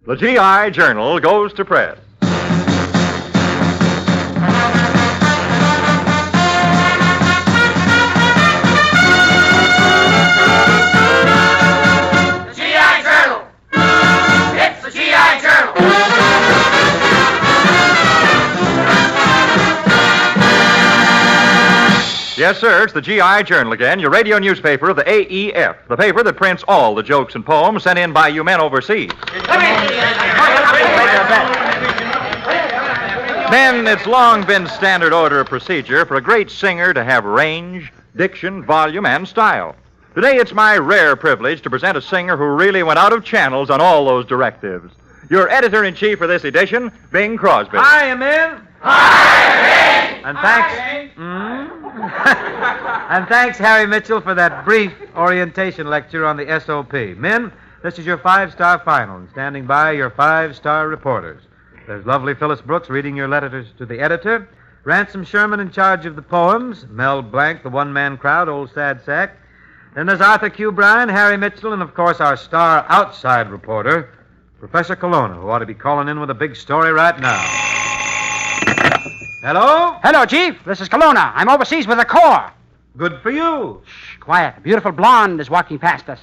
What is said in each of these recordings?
The GI Journal goes to press. Yes, sir, it's the GI Journal again, your radio newspaper of the AEF, the paper that prints all the jokes and poems sent in by you men overseas. Men, it's long been standard order of procedure for a great singer to have range, diction, volume, and style. Today, it's my rare privilege to present a singer who really went out of channels on all those directives. Your editor-in-chief for this edition, Bing Crosby. Hi, men. Hi, Bing. And thanks. And thanks, Harry Mitchell, for that brief orientation lecture on the SOP. Men, this is your 5-star final, and standing by your 5-star reporters. There's lovely Phyllis Brooks reading your letters to the editor, Ransom Sherman in charge of the poems, Mel Blanc, the one-man crowd, old sad sack. Then there's Arthur Q. Bryan, Harry Mitchell, and, of course, our star outside reporter, Professor Colonna, who ought to be calling in with a big story right now. Hello? Hello, Chief. This is Colonna. I'm overseas with the Corps. Good for you. Shh, quiet. A beautiful blonde is walking past us.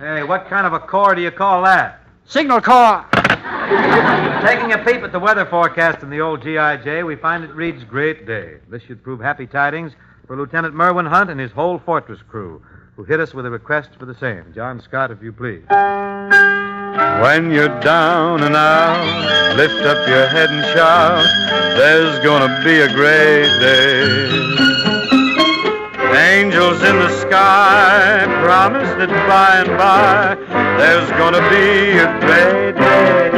Hey, what kind of a corps do you call that? Signal Corps. Taking a peep at the weather forecast in the old G.I.J., we find it reads great day. This should prove happy tidings for Lieutenant Merwin Hunt and his whole fortress crew, who hit us with a request for the same. John Scott, if you please. When you're down and out, lift up your head and shout, there's gonna be a great day. Angels in the sky promise that by and by, there's gonna be a great day.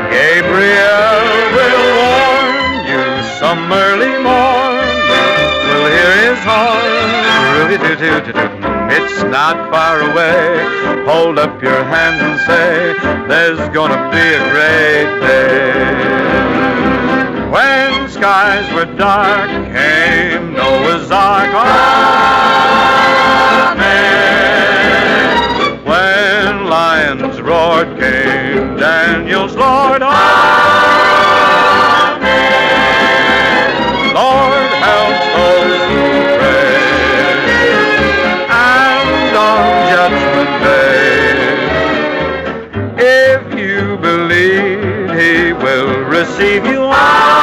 Gabriel will warn you some early morn, we'll hear his horn, rooty-too-too-too-too. It's not far away. Hold up your hands and say, there's gonna be a great day. When skies were dark, came Noah's Ark. Amen. When lions roared, came Daniel's Lord. Amen. Lord, help those who pray. Judgment Day. If you believe, he will receive you. Amen.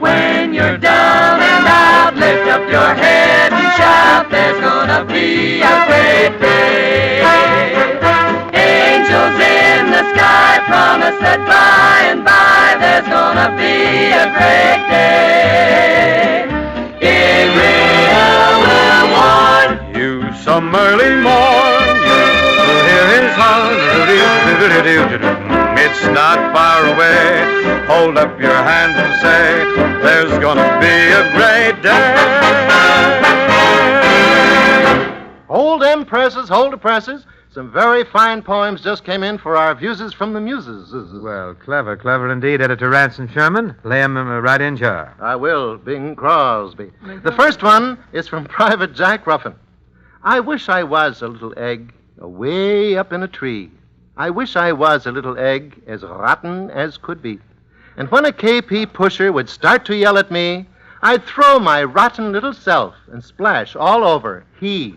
When you're down and out, lift up your head and shout, there's gonna be a great day. Angels in the sky promise that by and by, there's gonna be a great day. Gabriel will warn you some early morn, you'll hear his horn. It's not far away. Hold up your hands and say, there's gonna be a great day. Hold them presses, hold the presses. Some very fine poems just came in for our Muses from the Muses. Well, clever indeed, Editor Ransom Sherman. Lay 'em right in jar. I will, Bing Crosby. The first one is from Private Jack Ruffin. I wish I was a little egg away up in a tree. I wish I was a little egg as rotten as could be. And when a KP pusher would start to yell at me, I'd throw my rotten little self and splash all over he.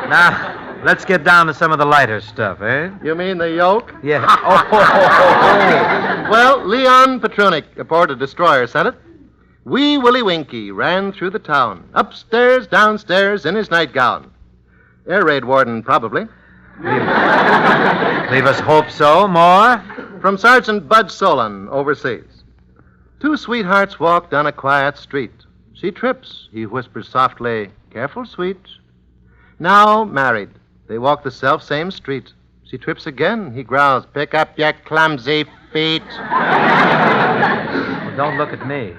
Now, let's get down to some of the lighter stuff, eh? You mean the yolk? Yeah. Well, Leon Petrunik aboard a destroyer sent it. Wee Willie Winky ran through the town, upstairs, downstairs, in his nightgown. Air raid warden, probably. Leave us hope so. More? From Sergeant Bud Solon, overseas. Two sweethearts walk down a quiet street. She trips. He whispers softly, careful, sweet. Now married. They walk the self-same street. She trips again. He growls, pick up your clumsy feet. Well, don't look at me.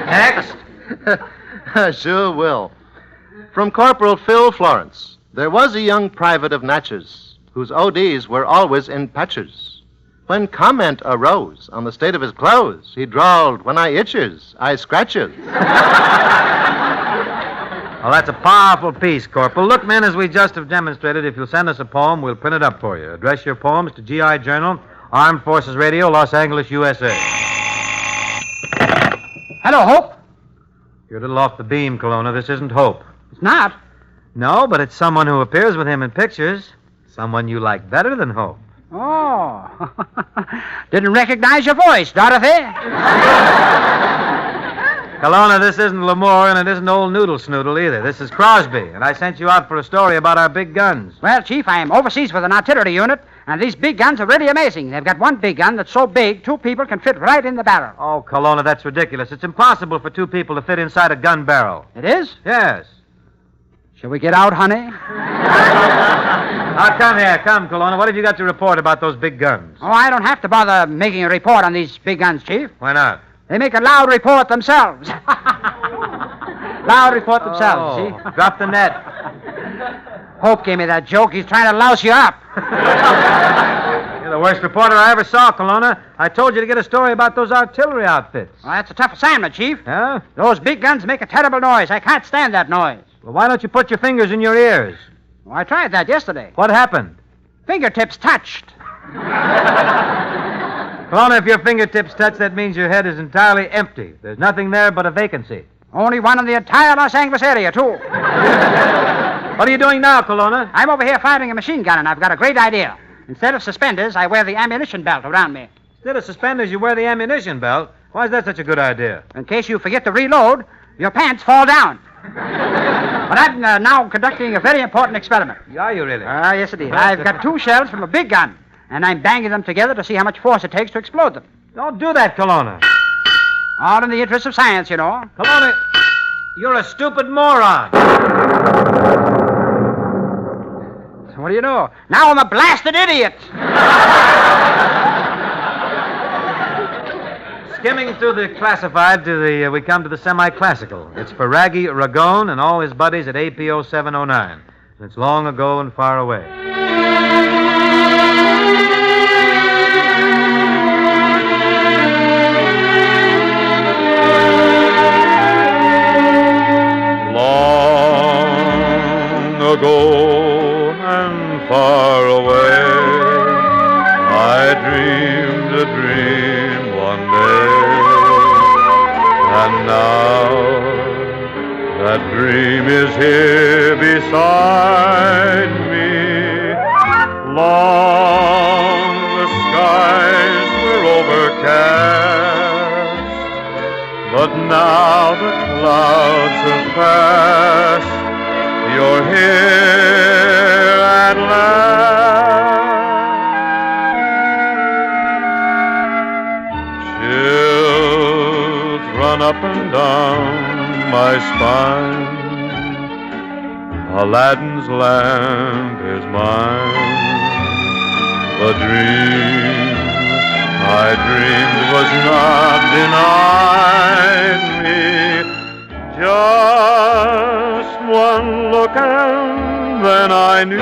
Next. Sure will. From Corporal Phil Florence. There was a young private of Natchez whose ODs were always in patches. When comment arose on the state of his clothes, he drawled, when I itches, I scratches. Well, that's a powerful piece, Corporal. Look, men, as we just have demonstrated, if you'll send us a poem, we'll print it up for you. Address your poems to GI Journal, Armed Forces Radio, Los Angeles, USA. Hello, Hope. You're a little off the beam, Kelowna. This isn't Hope. It's not. No, but it's someone who appears with him in pictures. Someone you like better than Hope. Oh. Didn't recognize your voice, Dorothy. Kelowna, this isn't Lamore, and it isn't old Noodle Snoodle either. This is Crosby, and I sent you out for a story about our big guns. Well, Chief, I am overseas with an artillery unit, and these big guns are really amazing. They've got one big gun that's so big, 2 people can fit right in the barrel. Oh, Kelowna, that's ridiculous. It's impossible for 2 people to fit inside a gun barrel. It is? Yes. Shall we get out, honey? Now, come here. Come, Kelowna. What have you got to report about those big guns? Oh, I don't have to bother making a report on these big guns, Chief. Why not? They make a loud report themselves. Loud report themselves, see? Drop the net. Hope gave me that joke. He's trying to louse you up. You're the worst reporter I ever saw, Kelowna. I told you to get a story about those artillery outfits. Well, that's a tough assignment, Chief. Huh? Those big guns make a terrible noise. I can't stand that noise. Well, why don't you put your fingers in your ears? Well, I tried that yesterday. What happened? Fingertips touched. Kelowna, if your fingertips touch, that means your head is entirely empty. There's nothing there but a vacancy. Only one in the entire Los Angeles area, too. What are you doing now, Kelowna? I'm over here firing a machine gun, and I've got a great idea. Instead of suspenders, I wear the ammunition belt around me. Instead of suspenders, you wear the ammunition belt. Why is that such a good idea? In case you forget to reload, your pants fall down. But I'm now conducting a very important experiment. Are you really? Yes, indeed. I've got 2 shells from a big gun, and I'm banging them together to see how much force it takes to explode them. Don't do that, Kelowna. All in the interest of science, you know. Kelowna, you're a stupid moron. So what do you know? Now I'm a blasted idiot. Skimming through the classified, we come to the semi-classical. It's for Raggy Ragone and all his buddies at APO 709. It's long ago and far away. Long ago and far away, I dreamed a dream one day, and now that dream is here beside me. Long the skies were overcast, but now the clouds have passed. You're here at last. Chills run up and down my spine. Aladdin's lamp is mine. The dream I dreamed was not denied me. Just one look and then I knew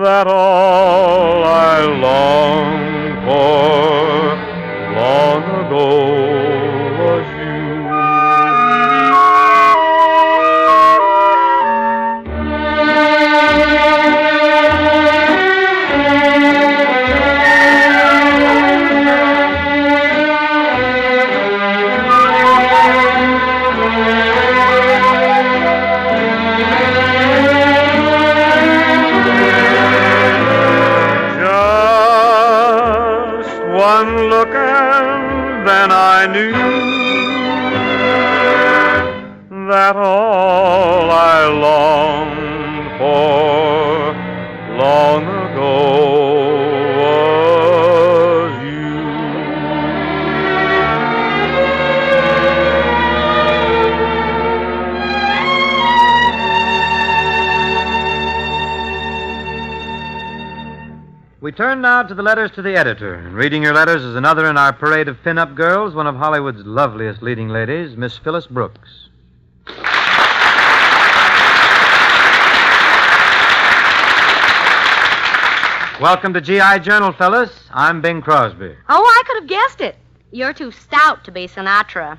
that all I longed for long ago was you. One look and then I knew that all I longed for long ago was you. We turn now to the letters to the editor. And reading your letters is another in our parade of pin-up girls, one of Hollywood's loveliest leading ladies, Miss Phyllis Brooks. Welcome to GI Journal, Phyllis. I'm Bing Crosby. Oh, I could have guessed it. You're too stout to be Sinatra.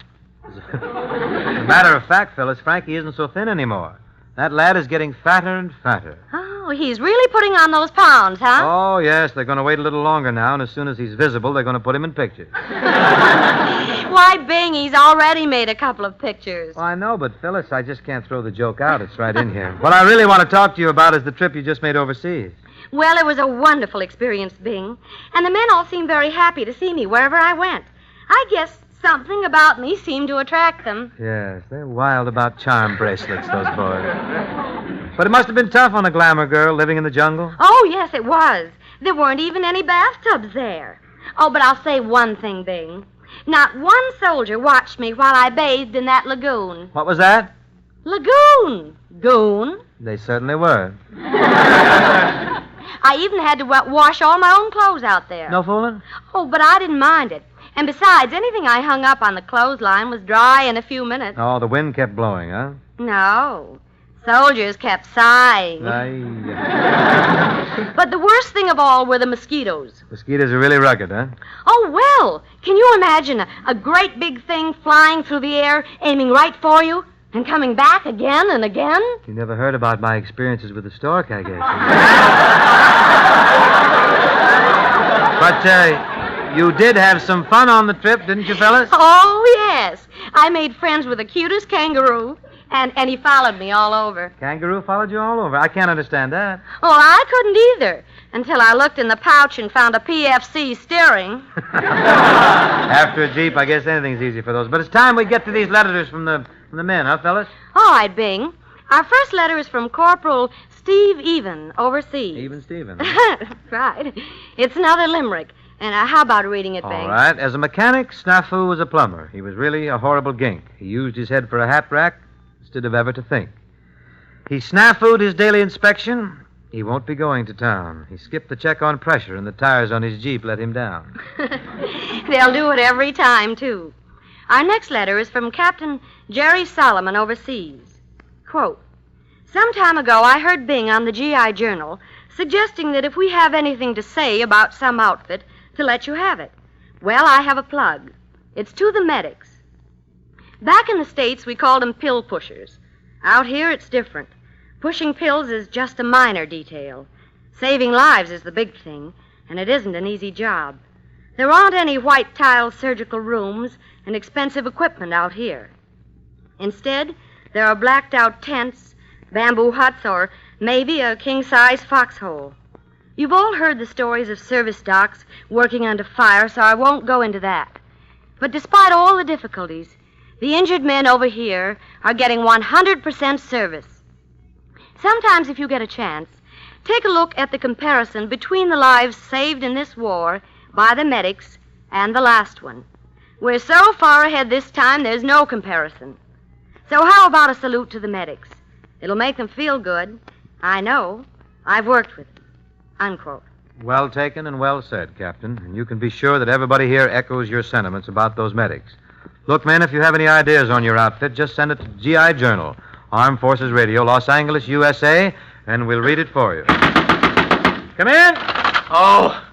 As a matter of fact, Phyllis, Frankie isn't so thin anymore. That lad is getting fatter and fatter. Oh, he's really putting on those pounds, huh? Oh, yes, they're going to wait a little longer now, and as soon as he's visible, they're going to put him in pictures. Why, Bing, he's already made a couple of pictures. Well, I know, but Phyllis, I just can't throw the joke out. It's right in here. What I really want to talk to you about is the trip you just made overseas. Well, it was a wonderful experience, Bing. And the men all seemed very happy to see me wherever I went. I guess something about me seemed to attract them. Yes, they're wild about charm bracelets, those boys. But it must have been tough on a glamour girl living in the jungle. Oh, yes, it was. There weren't even any bathtubs there. Oh, but I'll say one thing, Bing. Not one soldier watched me while I bathed in that lagoon. What was that? Lagoon. Goon. They certainly were. I even had to wash all my own clothes out there. No fooling? Oh, but I didn't mind it. And besides, anything I hung up on the clothesline was dry in a few minutes. Oh, the wind kept blowing, huh? No. Soldiers kept sighing. But the worst thing of all were the mosquitoes. Mosquitoes are really rugged, huh? Oh, well, can you imagine a great big thing flying through the air, aiming right for you, and coming back again and again? You never heard about my experiences with the stork, I guess. But, you did have some fun on the trip, didn't you, fellas? Oh, yes. I made friends with the cutest kangaroo, and he followed me all over. Kangaroo followed you all over. I can't understand that. Oh, I couldn't either, until I looked in the pouch and found a PFC steering. After a Jeep, I guess anything's easy for those. But it's time we get to these letters from the men, huh, fellas? All right, Bing. Our first letter is from Corporal Steve Even, overseas. Even Steven. Right. It's another limerick. And how about reading it, Bing? All right. As a mechanic, Snafu was a plumber. He was really a horrible gink. He used his head for a hat rack instead of ever to think. He snafu'd his daily inspection. He won't be going to town. He skipped the check on pressure, and the tires on his Jeep let him down. They'll do it every time, too. Our next letter is from Captain Jerry Solomon, overseas. Quote, some time ago, I heard Bing on the GI Journal suggesting that if we have anything to say about some outfit, to let you have it. Well, I have a plug. It's to the medics. Back in the States, we called them pill pushers. Out here, it's different. Pushing pills is just a minor detail. Saving lives is the big thing, and it isn't an easy job. There aren't any white-tile surgical rooms and expensive equipment out here. Instead, there are blacked-out tents, bamboo huts, or maybe a king-size foxhole. You've all heard the stories of service docs working under fire, so I won't go into that. But despite all the difficulties, the injured men over here are getting 100% service. Sometimes, if you get a chance, take a look at the comparison between the lives saved in this war by the medics and the last one. We're so far ahead this time, there's no comparison. So how about a salute to the medics? It'll make them feel good. I know. I've worked with them. Unquote. Well taken and well said, Captain. And you can be sure that everybody here echoes your sentiments about those medics. Look, men, if you have any ideas on your outfit, just send it to GI Journal, Armed Forces Radio, Los Angeles, USA, and we'll read it for you. Come in. Oh.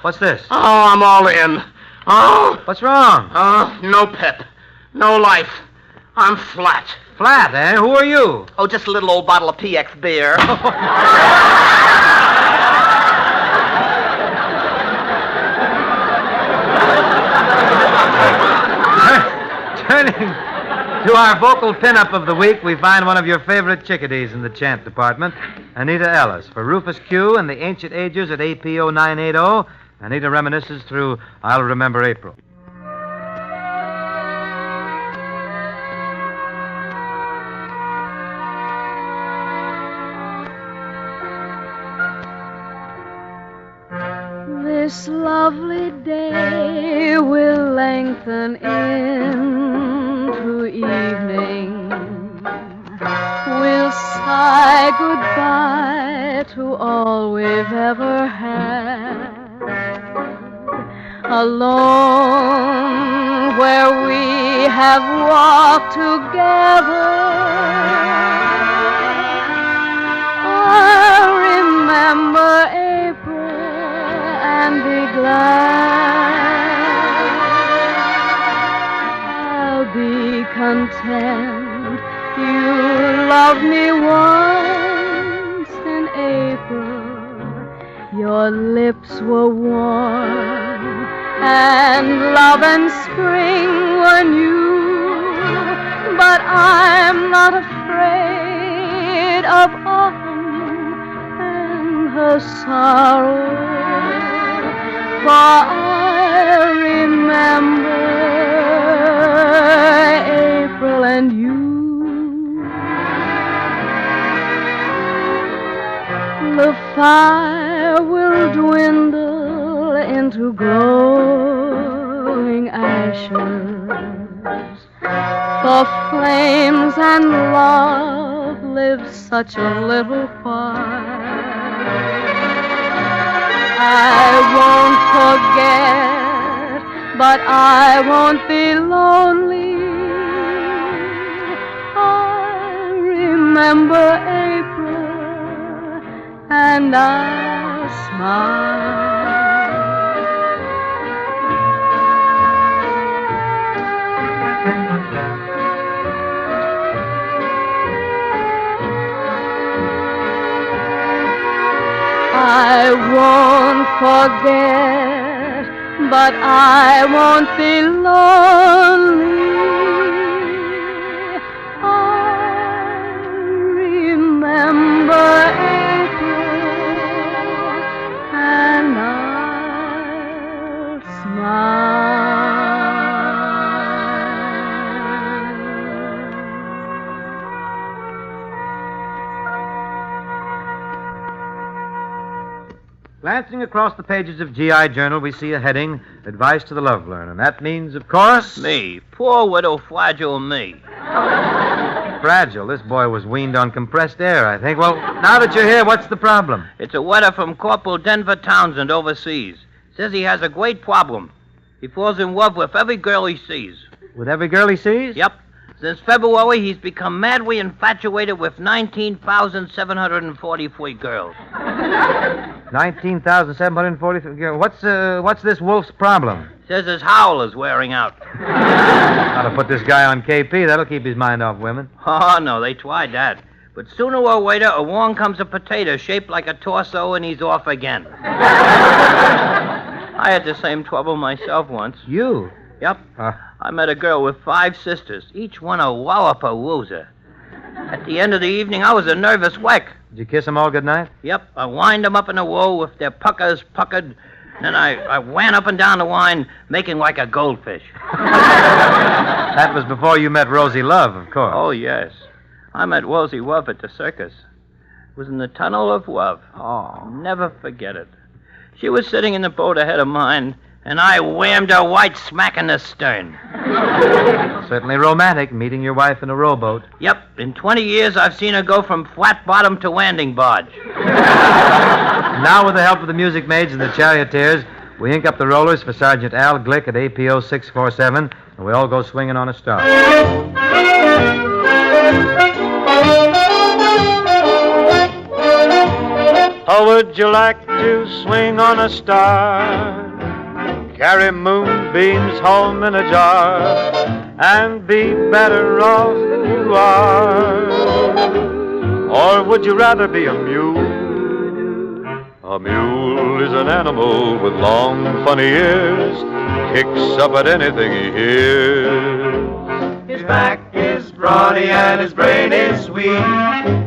What's this? Oh, I'm all in. Oh. What's wrong? No pep. No life. I'm flat. Flat, eh? Who are you? Oh, just a little old bottle of PX beer. Turning to our vocal pinup of the week, we find one of your favorite chickadees in the chant department, Anita Ellis. For Rufus Q and the Ancient Agers at APO 980, Anita reminisces through I'll Remember April. This lovely day will lengthen into evening. We'll sigh goodbye to all we've ever had. Alone where we have walked together, I'll remember April and be glad. I'll content. You loved me once in April. Your lips were warm, and love and spring were new. But I'm not afraid of autumn and her sorrow, for I remember April and you. The fire will dwindle into glowing ashes, for flames and love live such a little while. I won't forget, but I won't be lonely. I remember April, and I'll smile. I won't forget, but I won't be lonely. I remember April, and I'll smile. Glancing across the pages of G.I. Journal, we see a heading, Advice to the Love Learner. And that means, of course... Me. Poor widow fragile me. Fragile. This boy was weaned on compressed air, I think. Well, now that you're here, what's the problem? It's a letter from Corporal Denver Townsend overseas. Says he has a great problem. He falls in love with every girl he sees. With every girl he sees? Yep. Since February, he's become madly infatuated with 19,743 girls. 19,743 girls. What's this wolf's problem? Says his howl is wearing out. Gotta put this guy on KP. That'll keep his mind off women. Oh, no, they tried that. But sooner or later, along comes a potato shaped like a torso, and he's off again. I had the same trouble myself once. You? Yep. I met a girl with 5 sisters, each one a walloper loser. At the end of the evening, I was a nervous wreck. Did you kiss them all goodnight? Yep. I wind them up in a row with their puckers puckered. Then I ran up and down the line, making like a goldfish. That was before you met Rosie Love, of course. Oh, yes. I met Rosie Love at the circus. It was in the Tunnel of Love. Oh, I'll never forget it. She was sitting in the boat ahead of mine, and I whammed her right smack in the stern. Certainly romantic, meeting your wife in a rowboat. Yep. In 20 years, I've seen her go from flat bottom to landing barge. Now, with the help of the music maids and the charioteers, we ink up the rollers for Sergeant Al Glick at APO 647, and we all go swinging on a star. How would you like to swing on a star? Carry moonbeams home in a jar and be better off you are? Or would you rather be a mule? A mule is an animal with long, funny ears, kicks up at anything he hears. His back is brawny and his brain is sweet.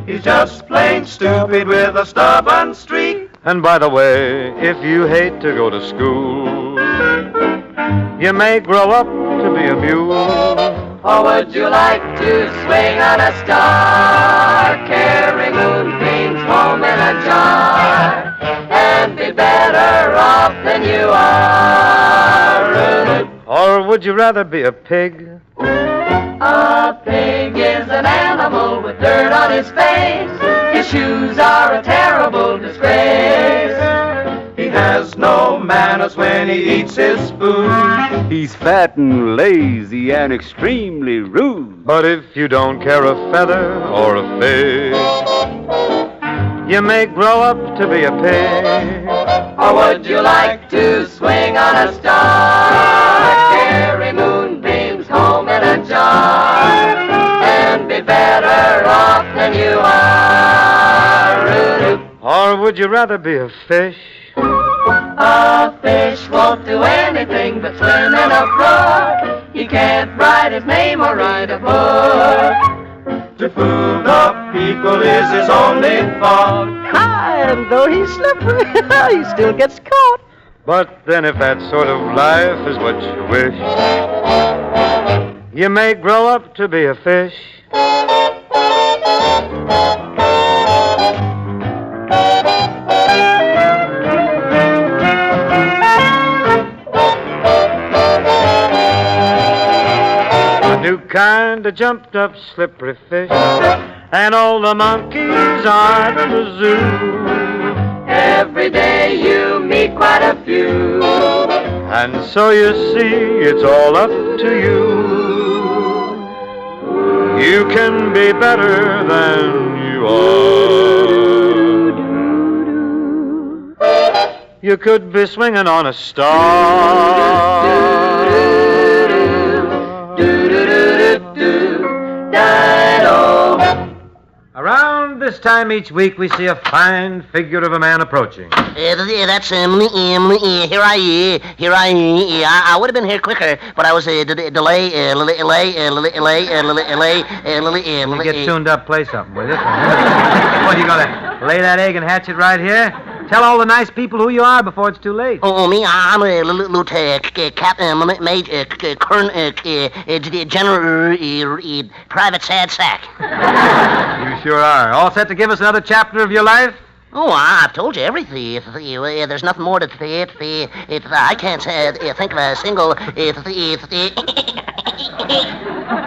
He's just plain stupid with a stubborn streak. And by the way, if you hate to go to school, you may grow up to be a mule. Or would you like to swing on a star, carry moonbeams home in a jar, and be better off than you are? Or would you rather be a pig? A pig is an animal with dirt on his face. His shoes are a terrible disgrace. He has no manners when he eats his food. He's fat and lazy and extremely rude. But if you don't care a feather or a fig, you may grow up to be a pig. Or would you like to swing on a star, carry moonbeams home in a jar, would you rather be a fish? A fish won't do anything but swim in a brook. He can't write his name or read a book. To fool the people is his only thought. And though he's slippery, he still gets caught. But then if that sort of life is what you wish, you may grow up to be a fish. A new kind of jumped up slippery fish, and all the monkeys are in the zoo. Every day you meet quite a few. And so you see, it's all up to you. You can be better than you are. You could be swinging on a star. Around this time each week, we see a fine figure of a man approaching. That's here I would have been here quicker, but I was delay. You get tuned up, play something, will you? What, you gonna lay that egg and hatch it right here? Tell all the nice people who you are before it's too late. Oh, me? I'm a lieutenant, captain, major, colonel, general, private sad sack. You sure are. All set to give us another chapter of your life? Oh, I've told you everything. There's nothing more to say. I can't think of a single.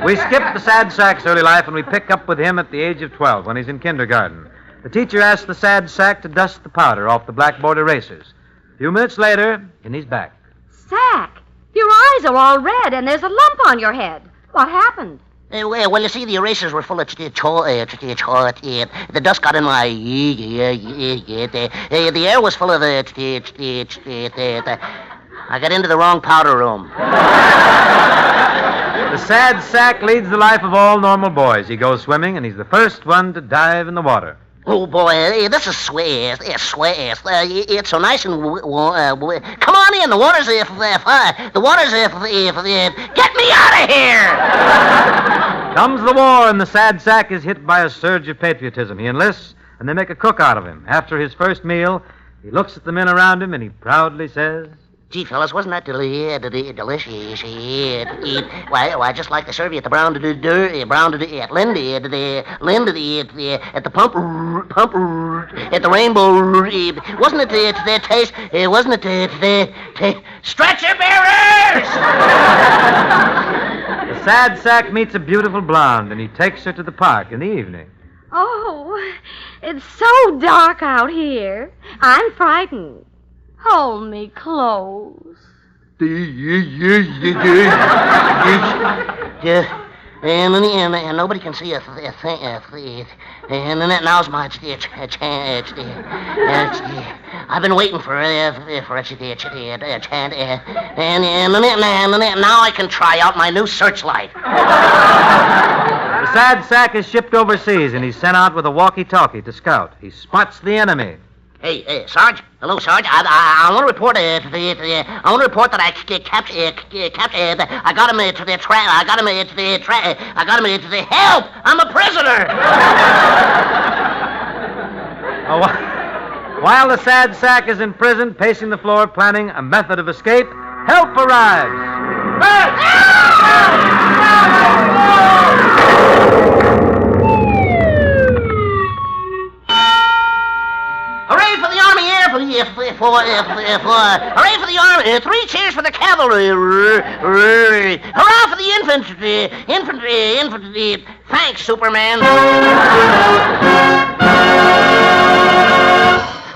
We skip the sad sack's early life and we pick up with him at the age of 12 when he's in kindergarten. The teacher asks the sad sack to dust the powder off the blackboard erasers. A few minutes later, and he's back. Sack, your eyes are all red and there's a lump on your head. What happened? Well, you see, the erasers were full of the dust got in my the air was full of I got into the wrong powder room. The sad sack leads the life of all normal boys. He goes swimming, and he's the first one to dive in the water. Oh, boy, this is sweet. It's sweet. It's so nice and... come on in. The water's... the water's... get me out of here! Comes the war, and the sad sack is hit by a surge of patriotism. He enlists, and they make a cook out of him. After his first meal, he looks at the men around him, and he proudly says... Gee, fellas, wasn't that delicious? Why, just like they serve you at the at Lindy, at the pump, at the Rainbow. Wasn't it the taste? Wasn't it the stretcher bearers? The sad sack meets a beautiful blonde, and he takes her to the park in the evening. Oh, it's so dark out here. I'm frightened. Hold me close. Yeah, and nobody can see a thing. And now's my chance. I've been waiting for a chance. And now I can try out my new searchlight. The sad sack is shipped overseas, and he's sent out with a walkie-talkie to scout. He spots the enemy. Hey, Sarge. Hello, Sarge. I want to report. I want to report that I captured. I got him to the trap. I got him to the trap. I got him to the help. I'm a prisoner. While the sad sack is in prison, pacing the floor, planning a method of escape, help arrives. Hooray for the Army Air Hooray for the Army! 3 cheers for the cavalry! Hurrah for the infantry! Thanks, Superman!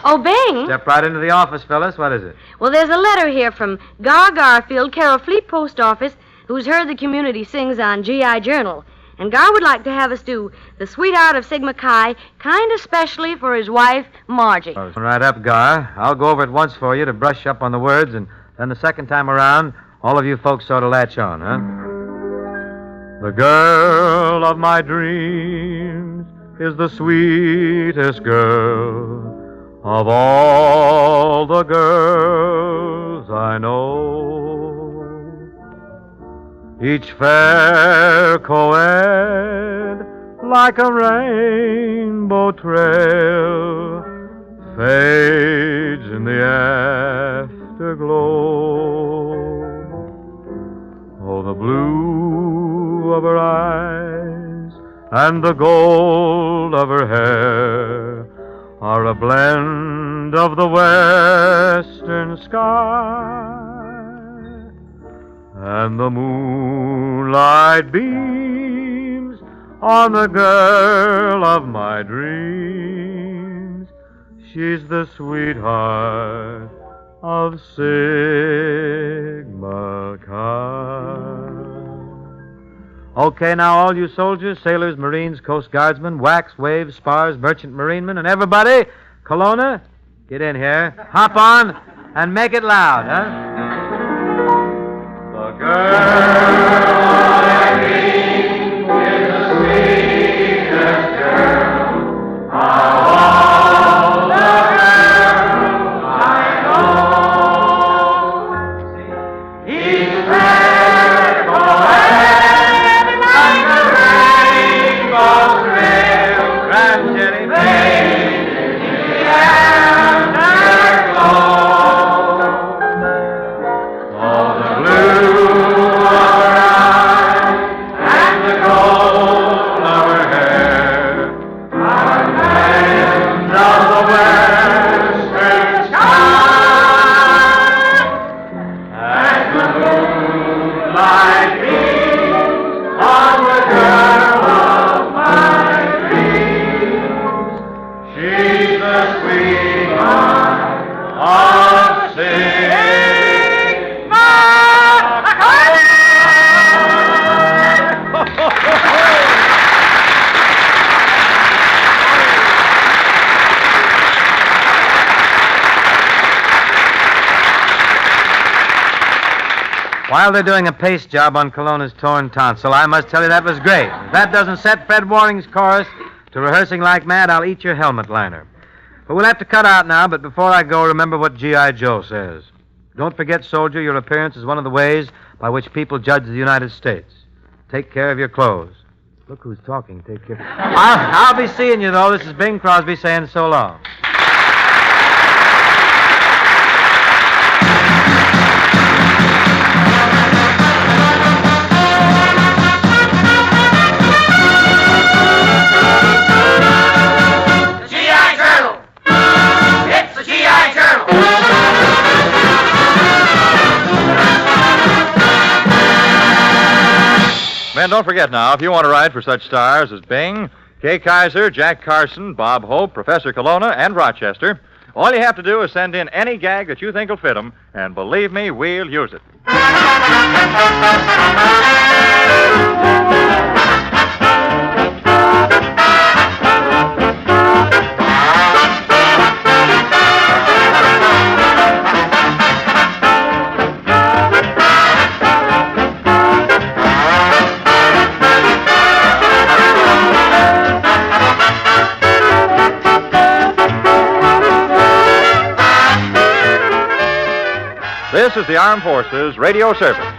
Oh, Bing. Step right into the office, Phyllis. What is it? Well, there's a letter here from Gar Garfield, care of Fleet Post Office, who's heard the community sings on GI Journal. And Gar would like to have us do The Sweetheart of Sigma Chi, kind of specially for his wife, Margie. Right up, Gar. I'll go over it once for you to brush up on the words, and then the second time around, all of you folks sort of latch on, huh? The girl of my dreams is the sweetest girl of all the girls I know. Each fair co-ed like a rainbow trail fades in the afterglow. Oh, the blue of her eyes and the gold of her hair are a blend of the western sky, and the moonlight beams on the girl of my dreams. She's the sweetheart of Sigma Chi. Okay, now all you soldiers, sailors, marines, coast guardsmen, wax, waves, spars, merchant marinemen, and everybody, Kelowna, get in here, hop on, and make it loud, huh? The girl I meet is the sweetest girl of all the girls I know. Each fair co-ed like a rainbow trail, grand Jenny, faded in the afterglow. Oh, the blue of her eyes and the gold of her hair are lands of the western sky, and the moonlight beams on the girl of my dreams. She's the sweetheart of Sigma While they're doing a paste job on Kelowna's torn tonsil, I must tell you that was great. If that doesn't set Fred Waring's chorus to rehearsing like mad, I'll eat your helmet liner. But we'll have to cut out now, but before I go, remember what G.I. Joe says. Don't forget, soldier, your appearance is one of the ways by which people judge the United States. Take care of your clothes. Look who's talking. Take care. I'll be seeing you, though. This is Bing Crosby saying so long. And don't forget now, if you want to write for such stars as Bing, Kay Kaiser, Jack Carson, Bob Hope, Professor Kelowna, and Rochester, all you have to do is send in any gag that you think will fit them, and believe me, we'll use it. This is the Armed Forces Radio Service.